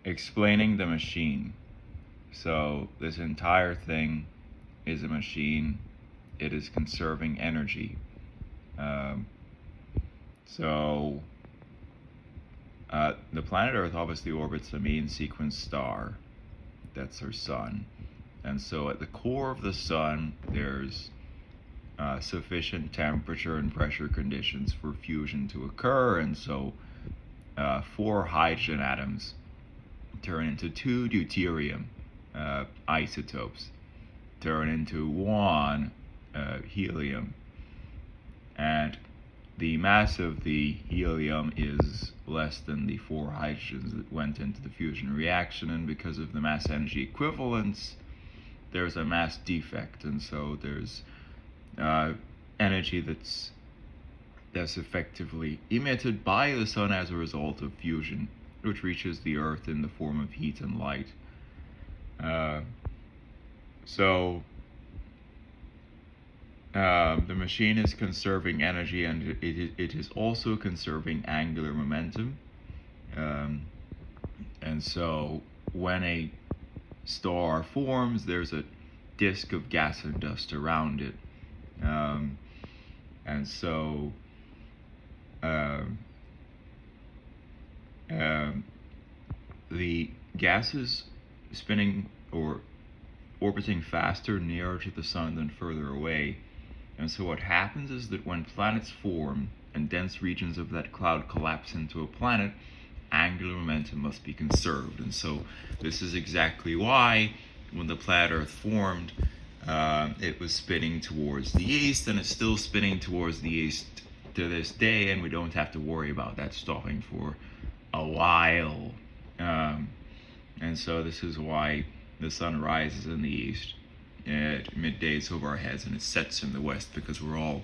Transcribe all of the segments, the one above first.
explaining the machine. So this entire thing is a machine. It is conserving energy. Um, so the planet Earth obviously orbits the main sequence star. That's our sun. And so at the core of the sun, there's sufficient temperature and pressure conditions for fusion to occur. And so 4 hydrogen atoms turn into 2 deuterium isotopes, turn into 1 helium. And the mass of the helium is less than the 4 hydrogens that went into the fusion reaction, and because of the mass energy equivalence, there's a mass defect, and so there's energy that's effectively emitted by the sun as a result of fusion, which reaches the earth in the form of heat and light. The machine is conserving energy, and it is also conserving angular momentum. And so when a star forms, there's a disk of gas and dust around it. And so the gases spinning or orbiting faster nearer to the sun than further away. And so what happens is that when planets form and dense regions of that cloud collapse into a planet, angular momentum must be conserved. And so this is exactly why when the planet Earth formed, it was spinning towards the east, and it's still spinning towards the east to this day, and we don't have to worry about that stopping for a while. And so this is why the sun rises in the east at middays over our heads, and it sets in the west, because we're all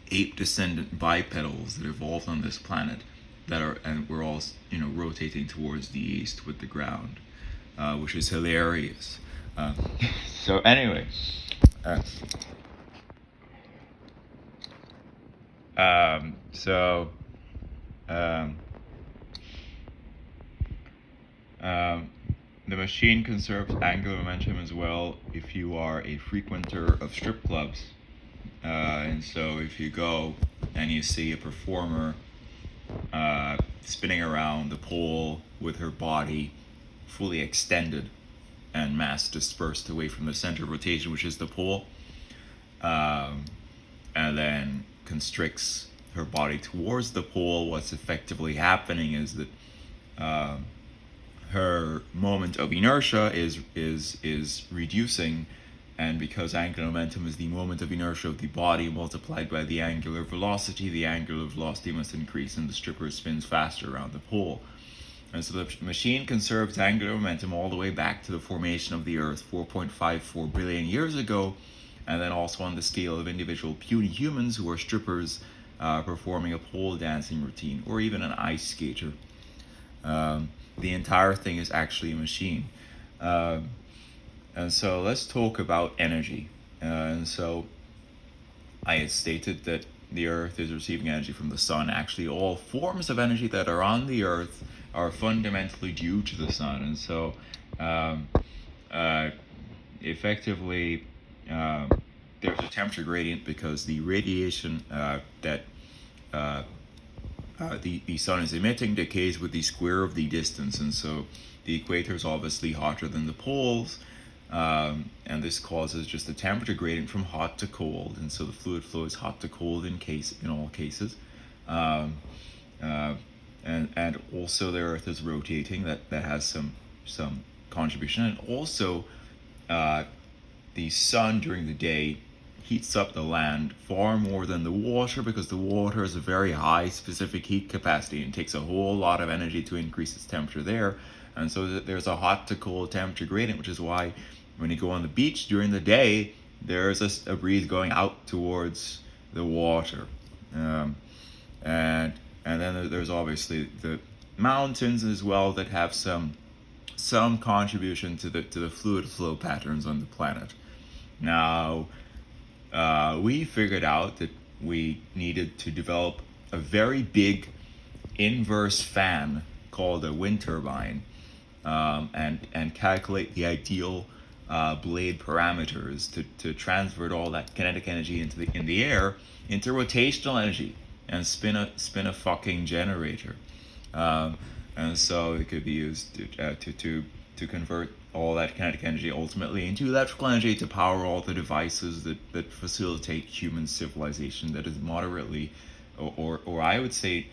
ape descendant bipedals that evolved on this planet, and we're all rotating towards the east with the ground, which is hilarious. So anyway, the machine conserves angular momentum as well if you are a frequenter of strip clubs. And so if you go and you see a performer spinning around the pole with her body fully extended and mass dispersed away from the center of rotation, which is the pole, and then constricts her body towards the pole, what's effectively happening is that her moment of inertia is reducing, and because angular momentum is the moment of inertia of the body multiplied by the angular velocity must increase, and the stripper spins faster around the pole. And so the machine conserves angular momentum all the way back to the formation of the Earth 4.54 billion years ago, and then also on the scale of individual puny humans who are strippers performing a pole dancing routine, or even an ice skater. The entire thing is actually a machine. And so let's talk about energy. And so I had stated that the Earth is receiving energy from the sun. Actually, all forms of energy that are on the Earth are fundamentally due to the sun. And so effectively, there's a temperature gradient because the radiation that the sun is emitting decays with the square of the distance, and so the equator is obviously hotter than the poles, and this causes just a temperature gradient from hot to cold, and so the fluid flow is hot to cold in all cases, and also the Earth is rotating. That has some contribution, and also the sun during the day heats up the land far more than the water, because the water has a very high specific heat capacity and takes a whole lot of energy to increase its temperature there. And so there's a hot to cold temperature gradient, which is why when you go on the beach during the day, there's a breeze going out towards the water. And then there's obviously the mountains as well that have some contribution to the fluid flow patterns on the planet. Now, we figured out that we needed to develop a very big inverse fan called a wind turbine, and calculate the ideal blade parameters to transfer all that kinetic energy in the air into rotational energy and spin a fucking generator. And so it could be used to convert all that kinetic energy ultimately into electrical energy to power all the devices that facilitate human civilization that is moderately, or I would say,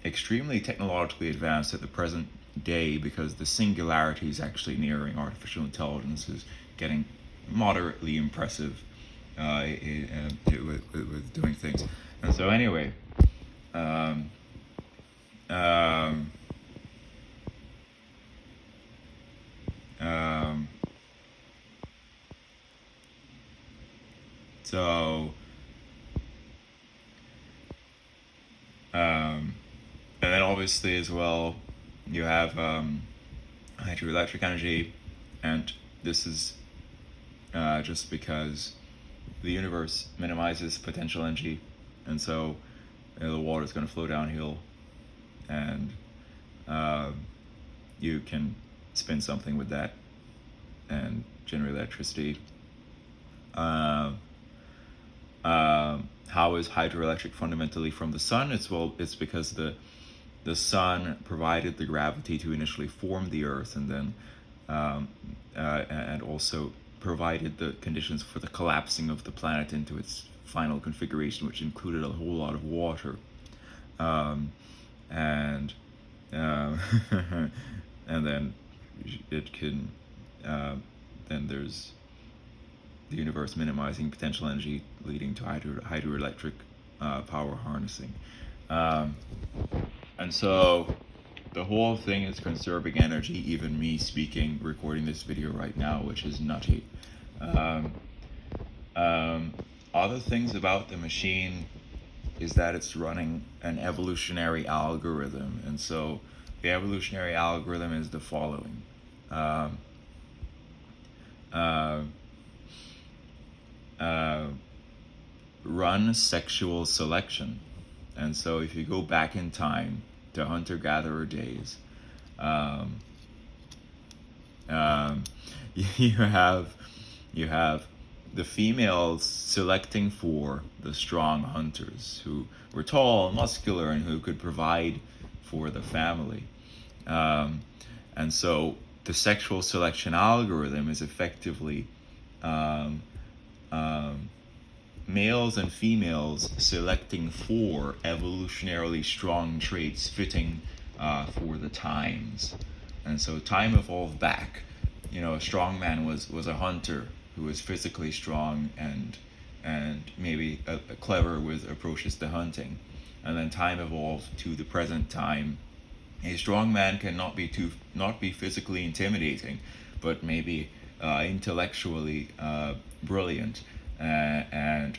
extremely technologically advanced at the present day, because the singularity is actually nearing. Artificial intelligence is getting moderately impressive with doing things. And so anyway, um, um, um, so and then obviously as well you have hydroelectric energy, and this is just because the universe minimizes potential energy, and so the water is going to flow downhill, and you can spin something with that and generate electricity. How is hydroelectric fundamentally from the sun? It's because the sun provided the gravity to initially form the Earth, and then and also provided the conditions for the collapsing of the planet into its final configuration, which included a whole lot of water, and and then it can then there's the universe minimizing potential energy, leading to hydroelectric power harnessing. And so the whole thing is conserving energy, even me speaking, recording this video right now, which is nutty. Other things about the machine is that it's running an evolutionary algorithm. And so the evolutionary algorithm is the following. Run sexual selection. And so if you go back in time to hunter-gatherer days, you have the females selecting for the strong hunters who were tall and muscular and who could provide for the family. And so the sexual selection algorithm is effectively males and females selecting for evolutionarily strong traits fitting for the times. And so time evolved back. A strong man was a hunter who was physically strong and maybe clever with approaches to hunting. And then time evolved to the present time. A strong man cannot be physically intimidating, but maybe intellectually brilliant, and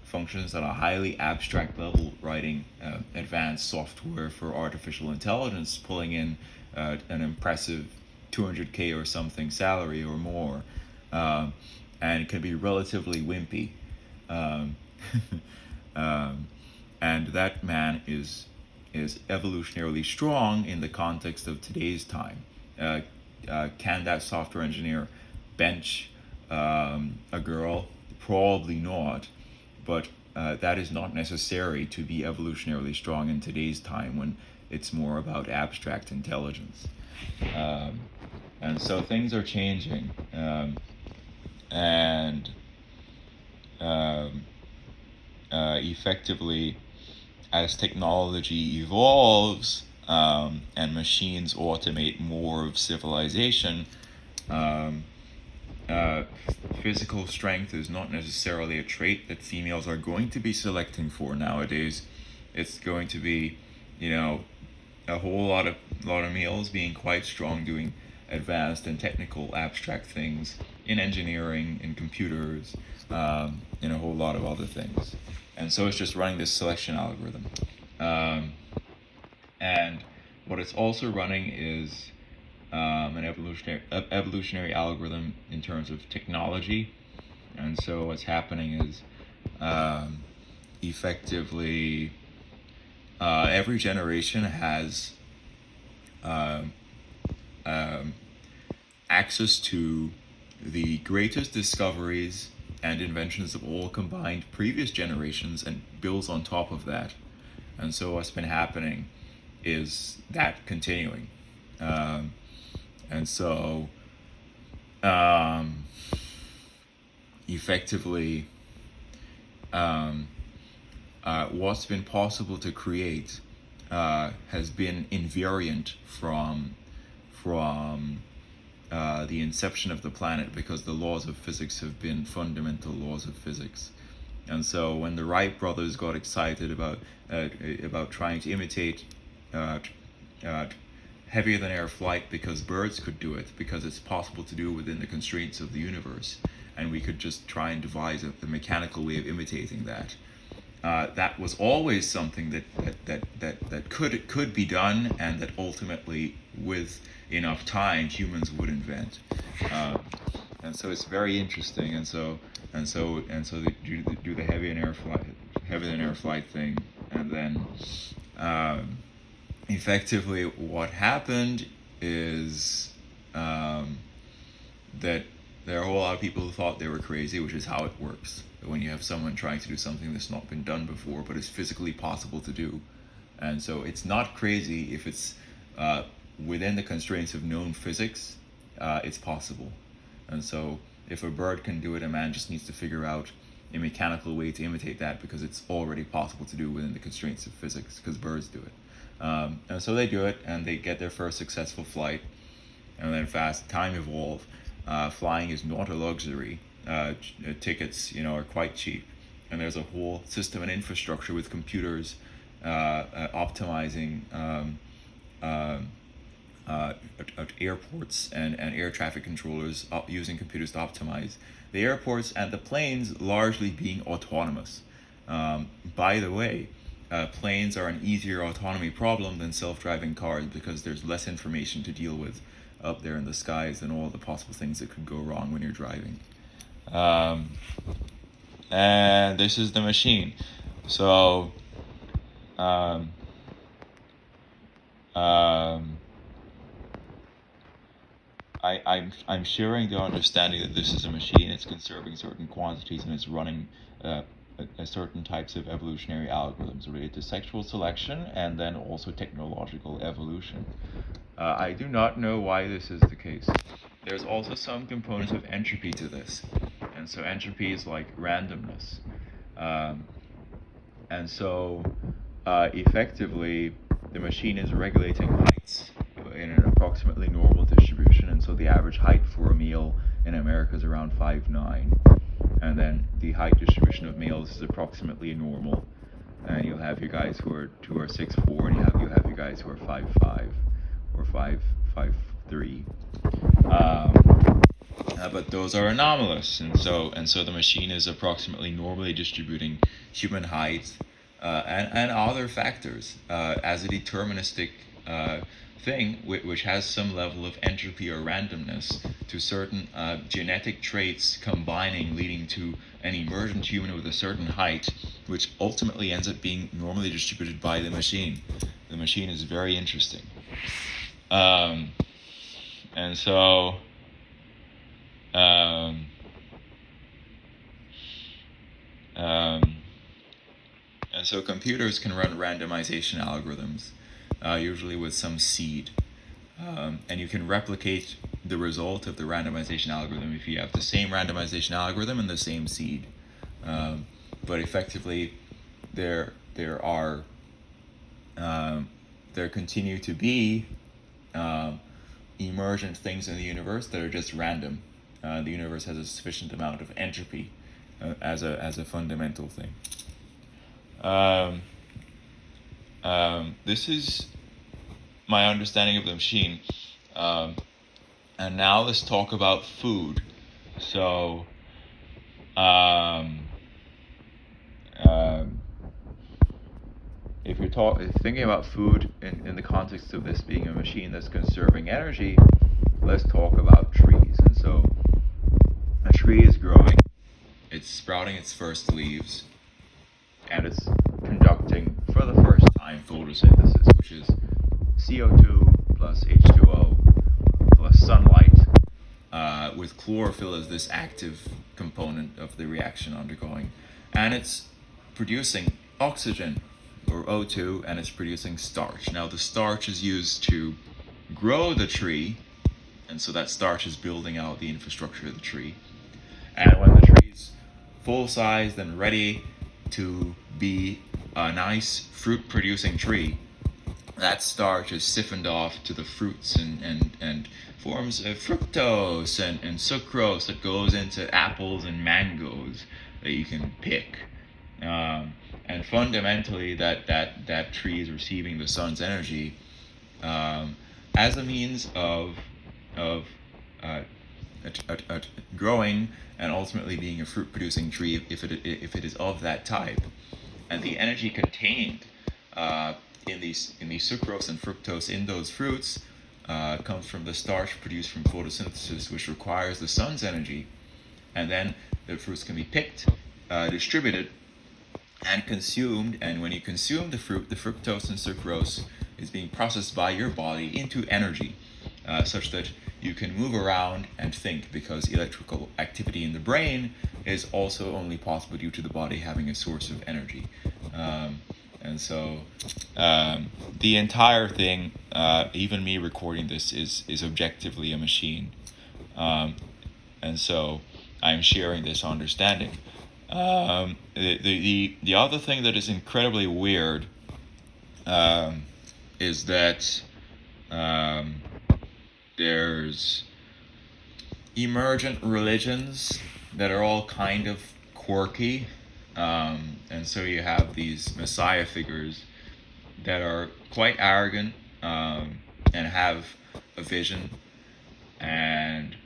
functions at a highly abstract level, writing advanced software for artificial intelligence, pulling in an impressive 200K or something salary or more, and can be relatively wimpy. And that man is evolutionarily strong in the context of today's time. Can that software engineer bench a girl? Probably not, but that is not necessary to be evolutionarily strong in today's time, when it's more about abstract intelligence. And so things are changing, and effectively, as technology evolves and machines automate more of civilization, physical strength is not necessarily a trait that females are going to be selecting for nowadays. It's going to be, a whole lot of males being quite strong, doing advanced and technical abstract things in engineering, in computers, and a whole lot of other things. And so it's just running this selection algorithm. And what it's also running is an evolutionary algorithm in terms of technology. And so what's happening is effectively every generation has um, um, access to the greatest discoveries and inventions of all combined previous generations and builds on top of that. And so what's been happening is that continuing. Um, and so um, effectively, um, what's been possible to create has been invariant from the inception of the planet, because the laws of physics have been fundamental laws of physics. And so when the Wright brothers got excited about trying to imitate uh, uh, heavier than air flight because birds could do it, because it's possible to do within the constraints of the universe, and we could just try and devise a mechanical way of imitating that. That was always something that could be done, and that ultimately, with enough time, humans would invent. Uh, and so it's very interesting. And so they do the heavy than air flight thing, and then effectively what happened is that there are a whole lot of people who thought they were crazy, which is how it works. When you have someone trying to do something that's not been done before, but is physically possible to do. And so it's not crazy if it's within the constraints of known physics, it's possible. And so if a bird can do it, a man just needs to figure out a mechanical way to imitate that, because it's already possible to do within the constraints of physics, because birds do it. And so they do it, and they get their first successful flight. And then fast time evolved. Flying is not a luxury. Tickets, are quite cheap, and there's a whole system and infrastructure with computers optimizing at airports and air traffic controllers using computers to optimize the airports, and the planes largely being autonomous. By the way, planes are an easier autonomy problem than self-driving cars, because there's less information to deal with up there in the skies than all the possible things that could go wrong when you're driving. And this is the machine. So um, I'm sharing the understanding that this is a machine. It's conserving certain quantities, and it's running certain types of evolutionary algorithms related to sexual selection, and then also technological evolution. I do not know why this is the case. There's also some components of entropy to this. And so entropy is like randomness. And so effectively, the machine is regulating heights in an approximately normal distribution. And so the average height for a male in America is around 5'9". And then the height distribution of males is approximately normal. And you'll have your guys who are 6'4", and you have your guys who are 5'5" or 5'3". But those are anomalous, and so the machine is approximately normally distributing human height and other factors as a deterministic thing, which has some level of entropy or randomness to certain genetic traits combining, leading to an emergent human with a certain height, which ultimately ends up being normally distributed by the machine. The machine is very interesting. And so and so computers can run randomization algorithms, usually with some seed. And you can replicate the result of the randomization algorithm if you have the same randomization algorithm and the same seed. But effectively, there continue to be emergent things in the universe that are just random. The universe has a sufficient amount of entropy as a fundamental thing. This is my understanding of the machine. And now let's talk about food. So, if you're thinking about food in the context of this being a machine that's conserving energy, let's talk about trees. And so, a tree is growing, it's sprouting its first leaves, and it's conducting for the first time photosynthesis, which is CO2 plus H2O plus sunlight, with chlorophyll as this active component of the reaction undergoing. And it's producing oxygen, or O2, and it's producing starch. Now, the starch is used to grow the tree, and so that starch is building out the infrastructure of the tree. And when the tree's full sized and ready to be a nice fruit producing tree, that starch is siphoned off to the fruits and forms fructose and sucrose that goes into apples and mangoes that you can pick. And fundamentally, that tree is receiving the sun's energy as a means of growing and ultimately being a fruit-producing tree if it is of that type. And the energy contained in these sucrose and fructose in those fruits comes from the starch produced from photosynthesis, which requires the sun's energy. And then the fruits can be picked, distributed, and consumed. And when you consume the fruit, the fructose and sucrose is being processed by your body into energy, such that you can move around and think, because electrical activity in the brain is also only possible due to the body having a source of energy. And so the entire thing, even me recording this, is objectively a machine. And so I'm sharing this understanding. The other thing that is incredibly weird is that there's emergent religions that are all kind of quirky. And so you have these messiah figures that are quite arrogant and have a vision and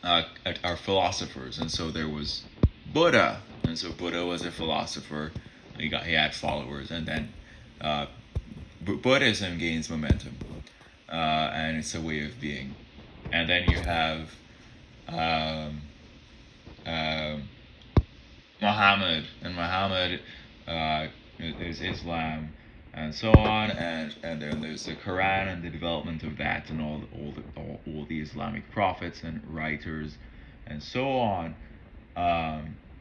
are philosophers. And so there was Buddha, and so Buddha was a philosopher. He had followers, and then Buddhism gains momentum, and it's a way of being. And then you have Muhammad, and Muhammad is Islam, and so on, and then there's the Quran and the development of that, and all the Islamic prophets and writers, and so on,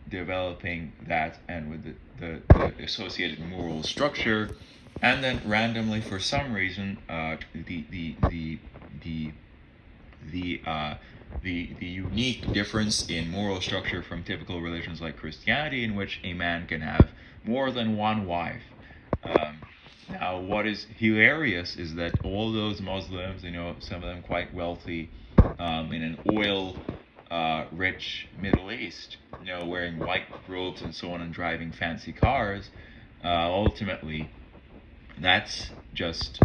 developing that, and with the associated moral structure, and then randomly, for some reason, the unique difference in moral structure from typical religions like Christianity, in which a man can have more than one wife. Now, what is hilarious is that all those Muslims, some of them quite wealthy, in an oil-rich Middle East, wearing white robes and so on, and driving fancy cars, ultimately, that's just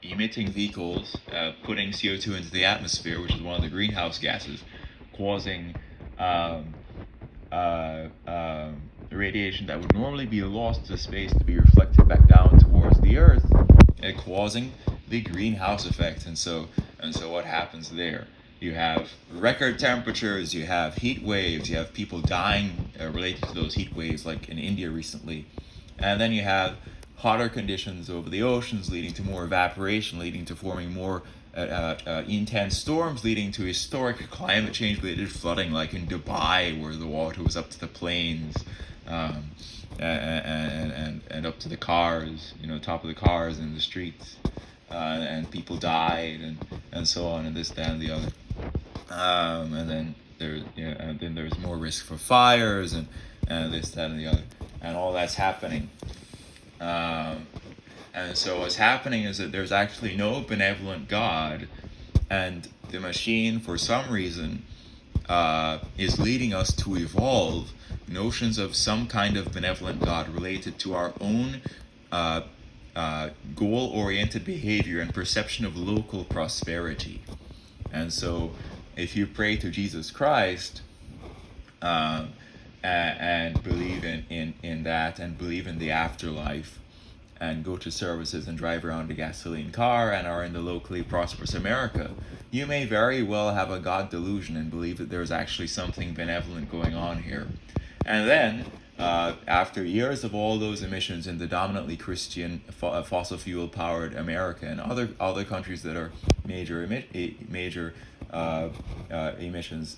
emitting vehicles, putting CO2 into the atmosphere, which is one of the greenhouse gases, causing radiation that would normally be lost to space to be reflected back down towards the Earth, causing the greenhouse effect. And so what happens there? You have record temperatures, you have heat waves, you have people dying related to those heat waves, like in India recently, and then you have hotter conditions over the oceans, leading to more evaporation, leading to forming more intense storms, leading to historic climate change related flooding, like in Dubai, where the water was up to the plains, and up to the cars, top of the cars in the streets, and people died, and so on, and this, that, and the other. And then there's more risk for fires, and this, that, and the other, and all that's happening. And so what's happening is that there's actually no benevolent God, and the machine, for some reason, is leading us to evolve notions of some kind of benevolent God related to our own goal-oriented behavior and perception of local prosperity. And so if you pray to Jesus Christ, and believe in that, and believe in the afterlife, and go to services and drive around a gasoline car and are in the locally prosperous America, you may very well have a God delusion and believe that there's actually something benevolent going on here. And then after years of all those emissions in the dominantly Christian fossil fuel powered America and other countries that are major emissions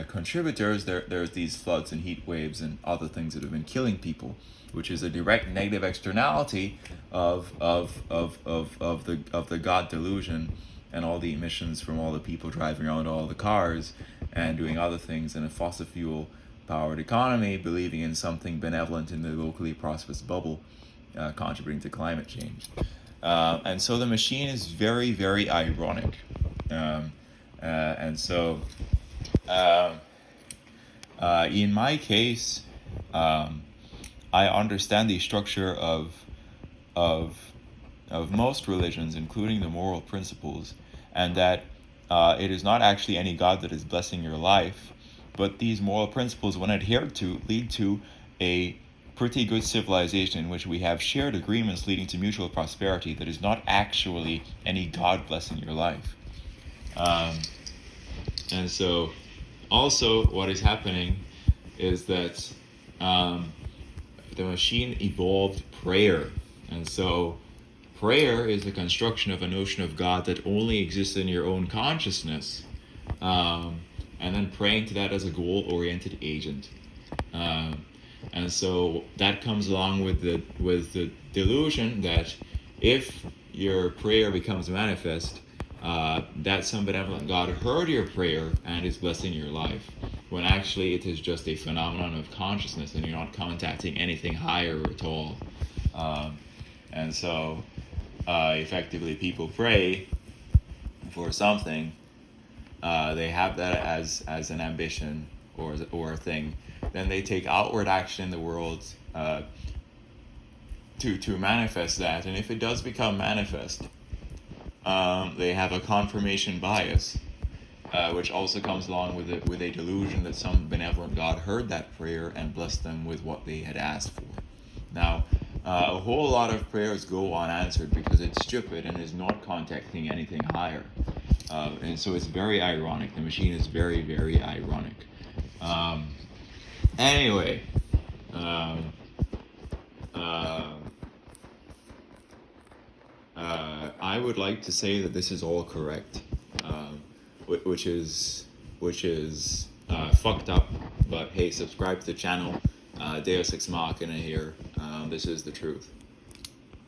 contributors, there's these floods and heat waves and other things that have been killing people, which is a direct negative externality of the God delusion and all the emissions from all the people driving around all the cars and doing other things in a fossil fuel powered economy, believing in something benevolent in the locally prosperous bubble, contributing to climate change. And so the machine is very, very ironic. And so in my case, I understand the structure of most religions, including the moral principles, and that it is not actually any God that is blessing your life, but these moral principles, when adhered to, lead to a pretty good civilization in which we have shared agreements leading to mutual prosperity that is not actually any God blessing your life. And so also what is happening is that the machine evolved prayer. And so prayer is the construction of a notion of God that only exists in your own consciousness, and then praying to that as a goal-oriented agent. And so that comes along with the delusion that if your prayer becomes manifest, that some benevolent God heard your prayer and is blessing your life, when actually it is just a phenomenon of consciousness and you're not contacting anything higher at all. And so effectively people pray for something, they have that as an ambition or a thing, then they take outward action in the world to manifest that, and if it does become manifest, they have a confirmation bias, which also comes along with a delusion that some benevolent God heard that prayer and blessed them with what they had asked for. Now, a whole lot of prayers go unanswered because it's stupid and is not contacting anything higher. And so it's very ironic. The machine is very, very ironic. Anyway, I would like to say that this is all correct, which is fucked up. But hey, subscribe to the channel. Deus Ex Machina here. This is the truth.